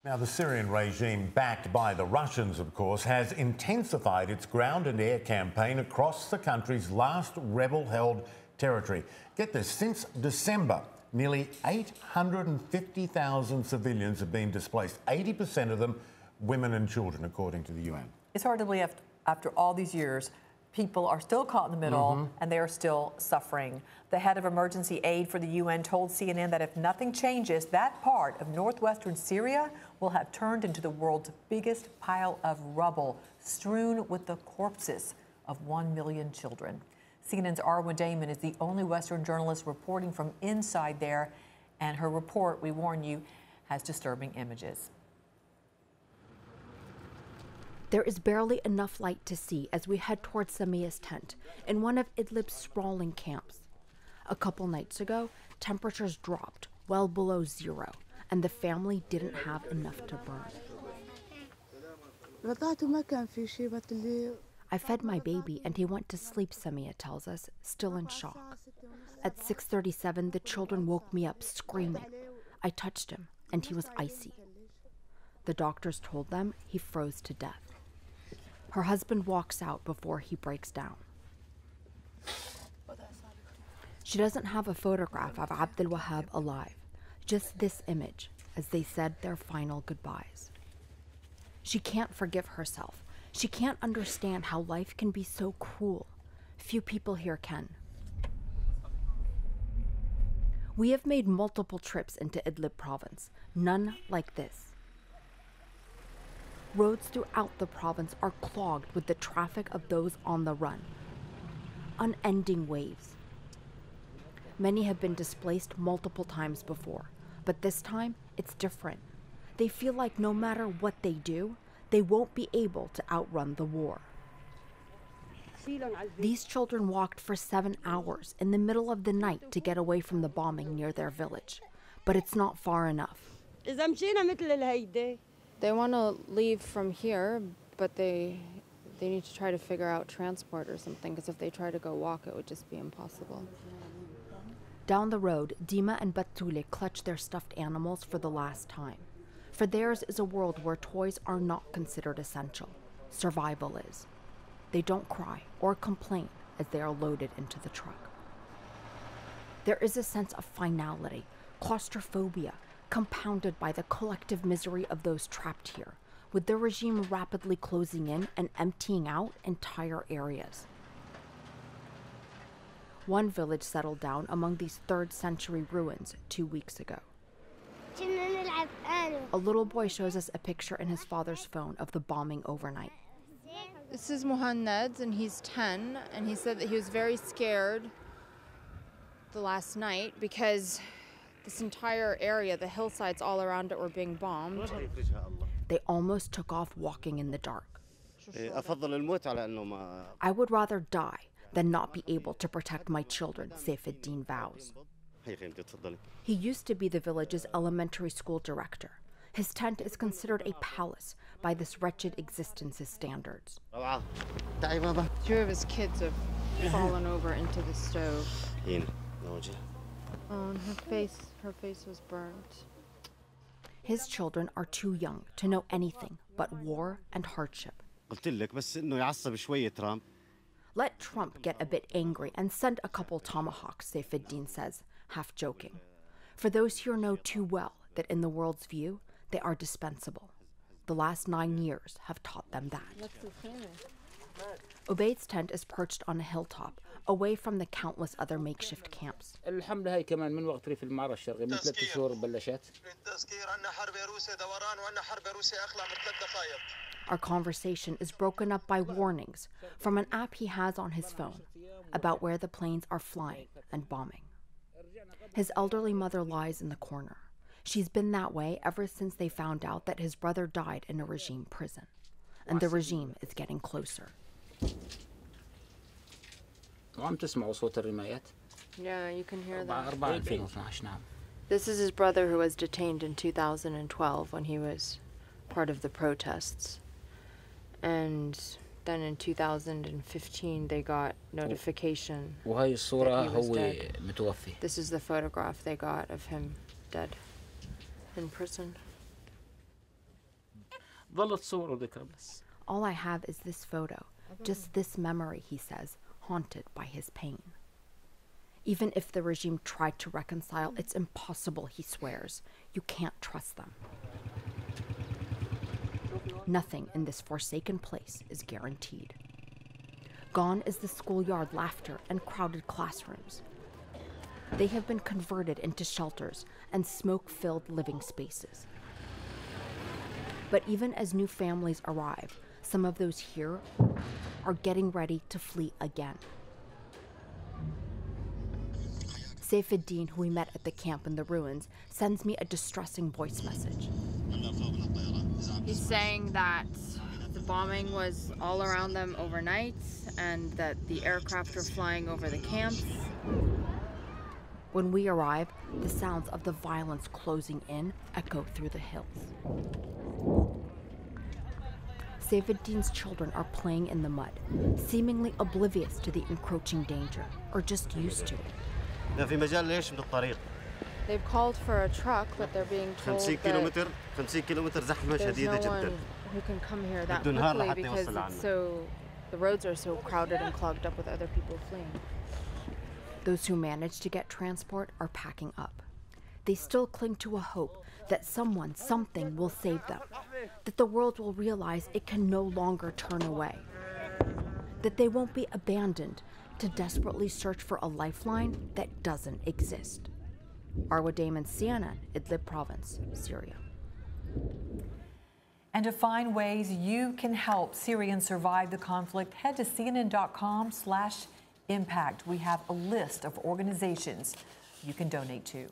Now, the Syrian regime, backed by the Russians, of course, has intensified its ground and air campaign across the country's last rebel-held territory. Get this, since December, nearly 850,000 civilians have been displaced, 80% of them women and children, according to the UN. It's hard to believe after all these years, people are still caught in the middle and they are still suffering. The head of emergency aid for the UN told CNN that if nothing changes, that part of northwestern Syria will have turned into the world's biggest pile of rubble, strewn with the corpses of 1 million children. CNN's Arwa Damon is the only Western journalist reporting from inside there, and her report, we warn you, has disturbing images. There is barely enough light to see as we head towards Samia's tent in one of Idlib's sprawling camps. A couple nights ago, temperatures dropped well below zero, and the family didn't have enough to burn. I fed my baby and he went to sleep, Samia tells us, still in shock. At 6:37, the children woke me up screaming. I touched him and he was icy. The doctors told them he froze to death. Her husband walks out before he breaks down. She doesn't have a photograph of Abdel Wahab alive, just this image as they said their final goodbyes. She can't forgive herself. She can't understand how life can be so cruel. Few people here can. We have made multiple trips into Idlib province, none like this. Roads throughout the province are clogged with the traffic of those on the run. Unending waves. Many have been displaced multiple times before, but this time it's different. They feel like no matter what they do, they won't be able to outrun the war. These children walked for 7 hours in the middle of the night to get away from the bombing near their village, but it's not far enough. They want to leave from here, but they need to try to figure out transport or something, because if they try to go walk, it would just be impossible. Down the road, Dima and Batule clutch their stuffed animals for the last time. For theirs is a world where toys are not considered essential. Survival is. They don't cry or complain as they are loaded into the truck. There is a sense of finality, claustrophobia, compounded by the collective misery of those trapped here, with the regime rapidly closing in and emptying out entire areas. One village settled down among these 3rd century ruins 2 weeks ago. A little boy shows us a picture in his father's phone of the bombing overnight. This is Muhannad, and he's 10, and he said that he was very scared the last night because this entire area, the hillsides all around it, were being bombed. They almost took off walking in the dark. I would rather die than not be able to protect my children, Saifuddin vows. He used to be the village's elementary school director. His tent is considered a palace by this wretched existence's standards. 2 of his kids have fallen over into the stove. Oh, and her face was burnt. His children are too young to know anything but war and hardship. Let Trump get a bit angry and send a couple tomahawks, Saifuddin says, half joking. For those here know too well that in the world's view, they are dispensable. The last 9 years have taught them that. Ubaid's tent is perched on a hilltop, away from the countless other makeshift camps. Our conversation is broken up by warnings from an app he has on his phone about where the planes are flying and bombing. His elderly mother lies in the corner. She's been that way ever since they found out that his brother died in a regime prison. And the regime is getting closer. Yeah, you can hear that. This is his brother who was detained in 2012 when he was part of the protests. And then in 2015 they got notification that he was dead. This is the photograph they got of him dead in prison. All I have is this photo, just this memory, he says, haunted by his pain. Even if the regime tried to reconcile, it's impossible, he swears. You can't trust them. Nothing in this forsaken place is guaranteed. Gone is the schoolyard laughter and crowded classrooms. They have been converted into shelters and smoke-filled living spaces. But even as new families arrive, some of those here are getting ready to flee again. Saifuddin, who we met at the camp in the ruins, sends me a distressing voice message. He's saying that the bombing was all around them overnight and that the aircraft were flying over the camps. When we arrive, the sounds of the violence closing in echo through the hills. Saifuddin's children are playing in the mud, seemingly oblivious to the encroaching danger, or just used to it. They've called for a truck, but they're being told that there's no one who can come here that quickly because the roads are so crowded and clogged up with other people fleeing. Those who manage to get transport are packing up. They still cling to a hope that someone, something will save them, that the world will realize it can no longer turn away, that they won't be abandoned to desperately search for a lifeline that doesn't exist. Arwa Damon, CNN, Idlib province, Syria. And to find ways you can help Syrians survive the conflict, head to cnn.com/impact. We have a list of organizations you can donate to.